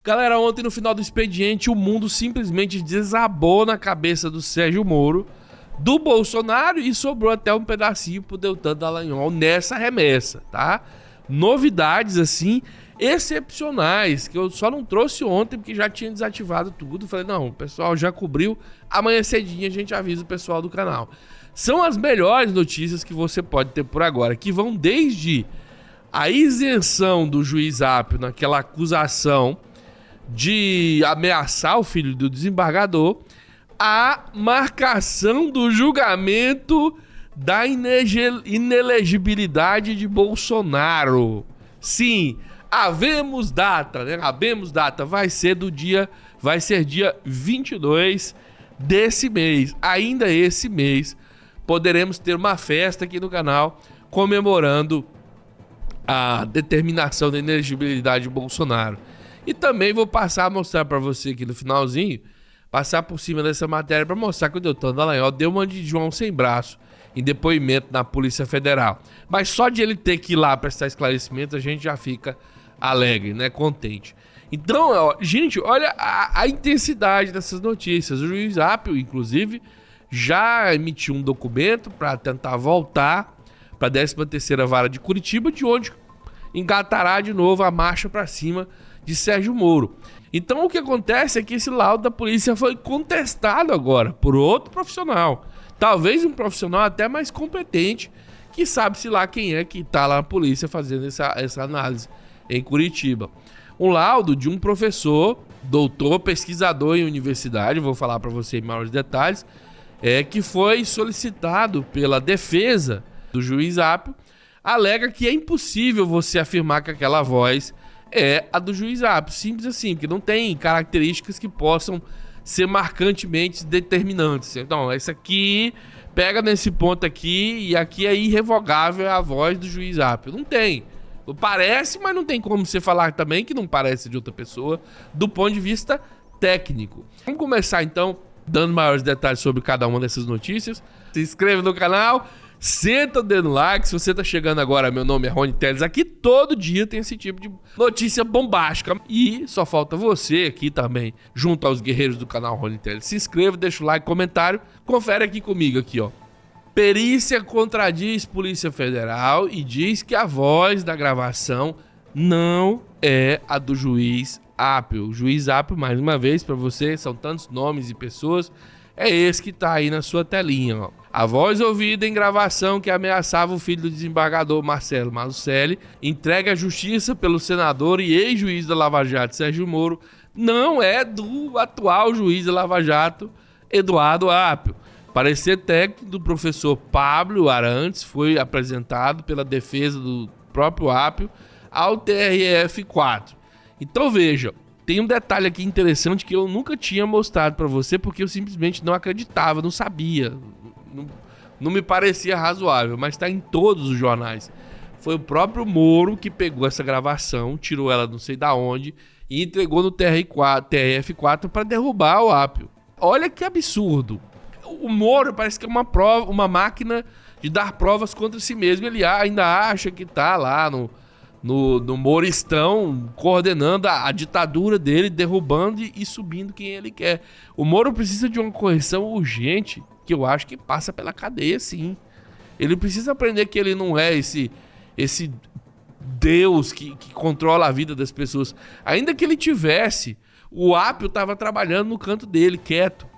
Galera, ontem no final do expediente, o mundo simplesmente desabou na cabeça do Sérgio Moro, do Bolsonaro, e sobrou até um pedacinho pro Deltan Dallagnol nessa remessa, tá? Novidades, assim, excepcionais, que eu só não trouxe ontem porque já tinha desativado tudo. Falei, não, o pessoal já cobriu, amanhã cedinho a gente avisa o pessoal do canal. São as melhores notícias que você pode ter por agora, que vão desde a isenção do juiz Apio naquela acusação de ameaçar o filho do desembargador, a marcação do julgamento da inelegibilidade de Bolsonaro. Sim, havemos data, né? Havemos data, vai ser dia 22 desse mês. Ainda esse mês poderemos ter uma festa aqui no canal comemorando a determinação da inelegibilidade de Bolsonaro. E também vou passar a mostrar para você aqui no finalzinho, passar por cima dessa matéria para mostrar que o Deltan Dallagnol deu uma de João sem braço em depoimento na Polícia Federal. Mas só de ele ter que ir lá prestar esclarecimentos, a gente já fica alegre, né? Contente. Então, gente, olha a intensidade dessas notícias. O juiz Apio, inclusive, já emitiu um documento para tentar voltar para a 13ª Vara de Curitiba, de onde engatará de novo a marcha para cima de Sérgio Moro. Então o que acontece é que esse laudo da polícia foi contestado agora por outro profissional. Talvez um profissional até mais competente, que sabe-se lá quem é que está lá na polícia fazendo essa análise em Curitiba. Um laudo de um professor, doutor, pesquisador em universidade, vou falar para você em maiores detalhes, que foi solicitado pela defesa do juiz Apio, alega que é impossível você afirmar que aquela voz é a do juiz Apio. Simples assim, porque não tem características que possam ser marcantemente determinantes. Então, essa aqui pega nesse ponto aqui e aqui é irrevogável a voz do juiz Apio. Não tem. Parece, mas não tem como você falar também que não parece de outra pessoa do ponto de vista técnico. Vamos começar então dando maiores detalhes sobre cada uma dessas notícias. Se inscreve no canal, senta o dedo no like. Se você tá chegando agora, meu nome é Rony Teles. Aqui todo dia tem esse tipo de notícia bombástica. E só falta você aqui também, junto aos guerreiros do canal Rony Teles. Se inscreva, deixa o like, comentário. Confere aqui comigo, aqui, ó. Perícia contradiz Polícia Federal e diz que a voz da gravação não é a do juiz Apio. O juiz Apio, mais uma vez, para você, são tantos nomes e pessoas, é esse que tá aí na sua telinha, ó. A voz ouvida em gravação que ameaçava o filho do desembargador Marcelo Malucelli, entregue à justiça pelo senador e ex-juiz da Lava Jato Sérgio Moro, não é do atual juiz da Lava Jato, Eduardo Apio. Parecer técnico do professor Pablo Arantes foi apresentado pela defesa do próprio Apio ao TRF4. Então veja, tem um detalhe aqui interessante que eu nunca tinha mostrado para você porque eu simplesmente não acreditava, não sabia. Não me parecia razoável, mas está em todos os jornais. Foi o próprio Moro que pegou essa gravação, tirou ela não sei da onde e entregou no TRF4 para derrubar o Apio. Olha que absurdo. O Moro parece que é uma máquina de dar provas contra si mesmo. Ele ainda acha que está lá no Moristão, coordenando a ditadura dele, derrubando e subindo quem ele quer. O Moro precisa de uma correção urgente, que eu acho que passa pela cadeia, sim. Ele precisa aprender que ele não é esse Deus que controla a vida das pessoas. Ainda que ele tivesse, o Apio estava trabalhando no canto dele, quieto.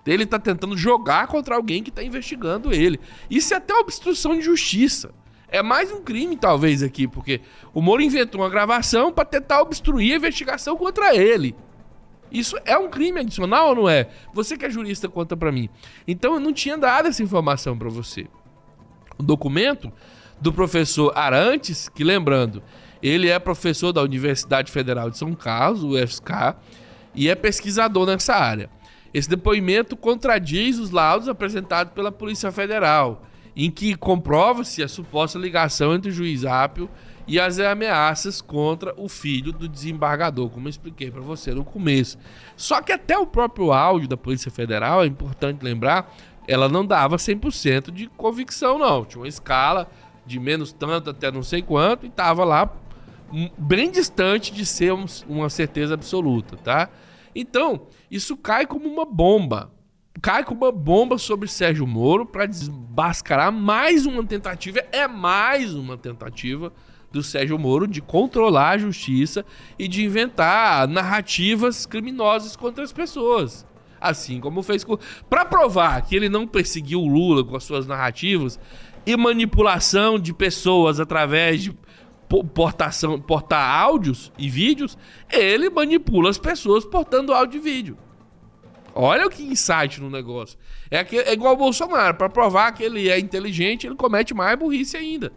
Ele está tentando jogar contra alguém que está investigando ele. Isso é até obstrução de justiça. É mais um crime, talvez, aqui, porque o Moro inventou uma gravação para tentar obstruir a investigação contra ele. Isso é um crime adicional ou não é? Você que é jurista, conta para mim. Então eu não tinha dado essa informação para você. O documento do professor Arantes, que lembrando, ele é professor da Universidade Federal de São Carlos, UFSC, e é pesquisador nessa área. Esse depoimento contradiz os laudos apresentados pela Polícia Federal, em que comprova-se a suposta ligação entre o juiz Apio e as ameaças contra o filho do desembargador, como eu expliquei para você no começo. Só que até o próprio áudio da Polícia Federal, é importante lembrar, ela não dava 100% de convicção, não. Tinha uma escala de menos tanto até não sei quanto e estava lá bem distante de ser uma certeza absoluta, tá? Então, isso cai como uma bomba. Cai como uma bomba sobre Sérgio Moro para desmascarar mais uma tentativa. É mais uma tentativa do Sérgio Moro de controlar a justiça e de inventar narrativas criminosas contra as pessoas. Assim como fez com... Para provar que ele não perseguiu o Lula com as suas narrativas e manipulação de pessoas através de portar áudios e vídeos, ele manipula as pessoas portando áudio e vídeo. Olha que insight no negócio. É igual o Bolsonaro. Para provar que ele é inteligente, ele comete mais burrice ainda.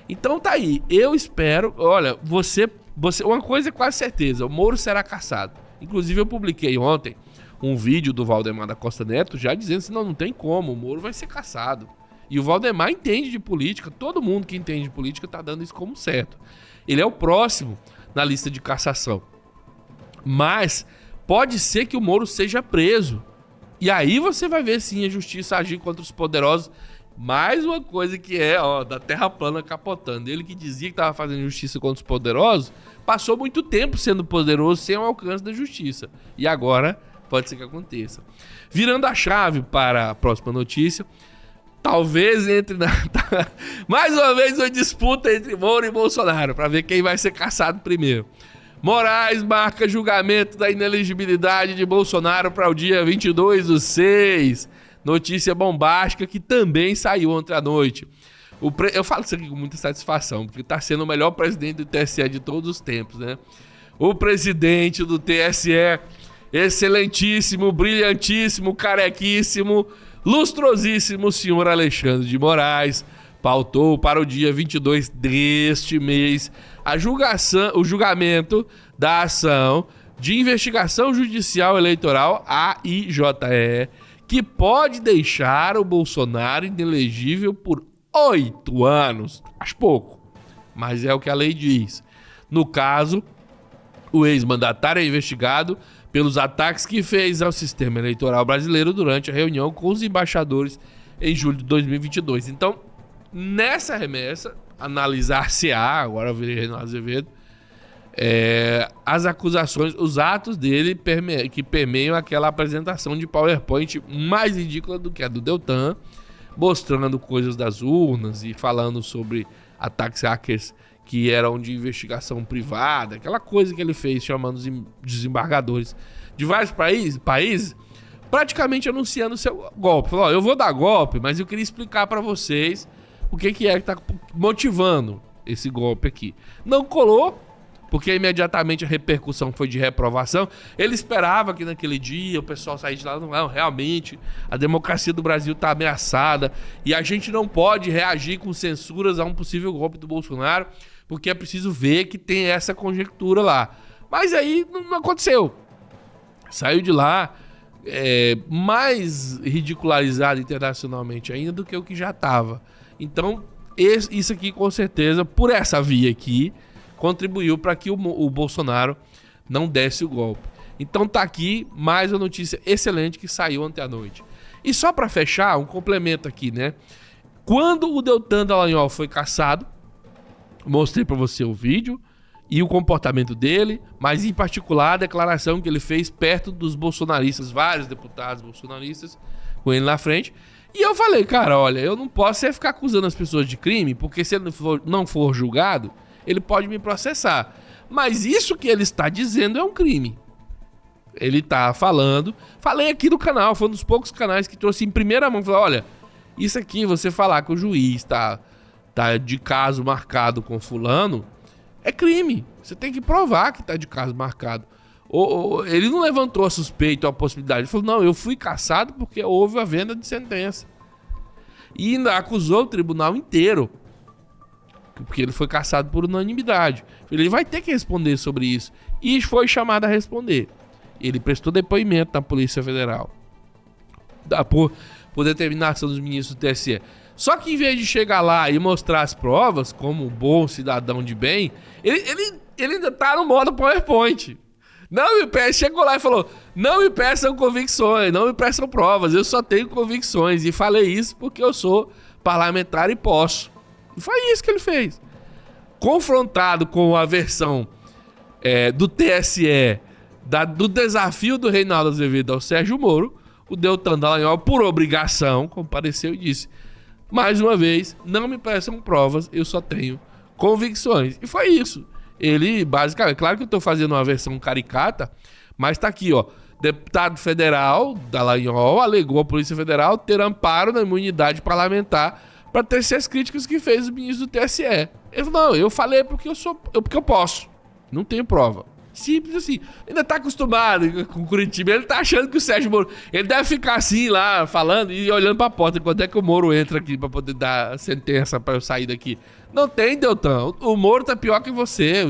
Então tá aí. Eu espero... Olha, você uma coisa é quase certeza. O Moro será cassado. Inclusive eu publiquei ontem um vídeo do Valdemar da Costa Neto já dizendo assim, não tem como. O Moro vai ser cassado. E o Valdemar entende de política. Todo mundo que entende de política tá dando isso como certo. Ele é o próximo na lista de cassação. Mas... pode ser que o Moro seja preso. E aí você vai ver sim a justiça agir contra os poderosos. Mais uma coisa que da terra plana capotando. Ele que dizia que estava fazendo justiça contra os poderosos, passou muito tempo sendo poderoso sem o alcance da justiça. E agora pode ser que aconteça. Virando a chave para a próxima notícia, talvez entre mais uma vez uma disputa entre Moro e Bolsonaro, para ver quem vai ser cassado primeiro. Moraes marca julgamento da inelegibilidade de Bolsonaro para o dia 22/6. Notícia bombástica que também saiu ontem à noite. Eu falo isso aqui com muita satisfação, porque está sendo o melhor presidente do TSE de todos os tempos, né? O presidente do TSE, excelentíssimo, brilhantíssimo, carequíssimo, lustrosíssimo senhor Alexandre de Moraes, pautou para o dia 22 deste mês o julgamento da ação de investigação judicial eleitoral, AIJE, que pode deixar o Bolsonaro inelegível por 8 anos. Acho pouco, mas é o que a lei diz. No caso, o ex-mandatário é investigado pelos ataques que fez ao sistema eleitoral brasileiro durante a reunião com os embaixadores em julho de 2022. Então, nessa remessa, analisar-se-á, agora eu virei Reinaldo Azevedo, as acusações, os atos dele que permeiam aquela apresentação de PowerPoint mais ridícula do que a do Deltan, mostrando coisas das urnas e falando sobre ataques hackers que eram de investigação privada, aquela coisa que ele fez chamando os desembargadores de vários países, praticamente anunciando seu golpe. Falou, eu vou dar golpe, mas eu queria explicar para vocês o que está motivando esse golpe aqui. Não colou, porque imediatamente a repercussão foi de reprovação. Ele esperava que naquele dia o pessoal saísse de lá, não, realmente a democracia do Brasil está ameaçada e a gente não pode reagir com censuras a um possível golpe do Bolsonaro, porque é preciso ver que tem essa conjectura lá. Mas aí não aconteceu. Saiu de lá mais ridicularizado internacionalmente ainda do que o que já estava. Então, isso aqui, com certeza, por essa via aqui, contribuiu para que o Bolsonaro não desse o golpe. Então, tá aqui mais uma notícia excelente que saiu ontem à noite. E só para fechar, um complemento aqui, né? Quando o Deltan Dallagnol foi cassado, mostrei para você o vídeo e o comportamento dele, mas em particular a declaração que ele fez perto dos bolsonaristas, vários deputados bolsonaristas, com ele na frente. E eu falei, cara, olha, eu não posso ficar acusando as pessoas de crime, porque se ele não for julgado, ele pode me processar. Mas isso que ele está dizendo é um crime. Ele está falando... Falei aqui no canal, foi um dos poucos canais que trouxe em primeira mão. Falei, olha, isso aqui, você falar que o juiz tá de caso marcado com fulano, é crime. Você tem que provar que tá de caso marcado. Ele não levantou a suspeita ou a possibilidade. Ele falou, não, eu fui cassado porque houve a venda de sentença. E ainda acusou o tribunal inteiro, porque ele foi cassado por unanimidade. Ele vai ter que responder sobre isso. E foi chamado a responder. Ele prestou depoimento na Polícia Federal, por determinação dos ministros do TSE. Só que em vez de chegar lá e mostrar as provas, como um bom cidadão de bem, ele ainda tá no modo PowerPoint. Não me peçam, chegou lá e falou, não me peçam convicções, não me peçam provas, eu só tenho convicções. E falei isso porque eu sou parlamentar e posso. E foi isso que ele fez. confrontado com a versão do TSE do desafio do Reinaldo Azevedo ao Sérgio Moro, o Deltan Dallagnol, por obrigação, compareceu e disse: mais uma vez, não me peçam provas, eu só tenho convicções. E foi isso. Ele, basicamente, claro que eu tô fazendo uma versão caricata, mas tá aqui, ó. Deputado federal Dallagnol alegou à Polícia Federal ter amparo na imunidade parlamentar para tecer as críticas que fez o ministro do TSE. Ele falou: não, eu falei porque eu posso. Não tenho prova. Simples assim. Ainda tá acostumado com o Curitiba. Ele tá achando que o Sérgio Moro... Ele deve ficar assim lá, falando e olhando pra porta. Quando é que o Moro entra aqui pra poder dar sentença pra eu sair daqui? Não tem, Deltan. O Moro tá pior que você.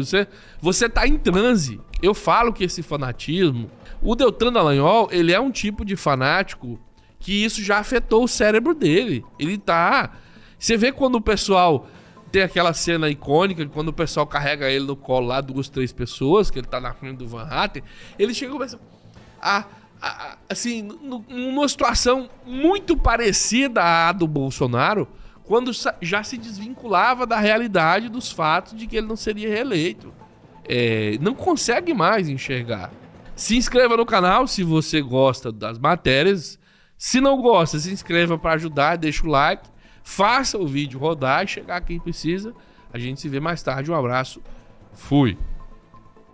Você tá em transe. Eu falo que esse fanatismo... O Deltan Dallagnol, ele é um tipo de fanático que isso já afetou o cérebro dele. Ele tá... Você vê quando o pessoal... Tem aquela cena icônica, quando o pessoal carrega ele no colo lá, 2, 3 pessoas, que ele tá na frente do Van Hatten, ele chega e começa assim, numa situação muito parecida à do Bolsonaro, quando já se desvinculava da realidade dos fatos de que ele não seria reeleito. Não consegue mais enxergar. Se inscreva no canal se você gosta das matérias. Se não gosta, se inscreva para ajudar, deixa o like. Faça o vídeo rodar e chegar quem precisa. A gente se vê mais tarde. Um abraço. Fui.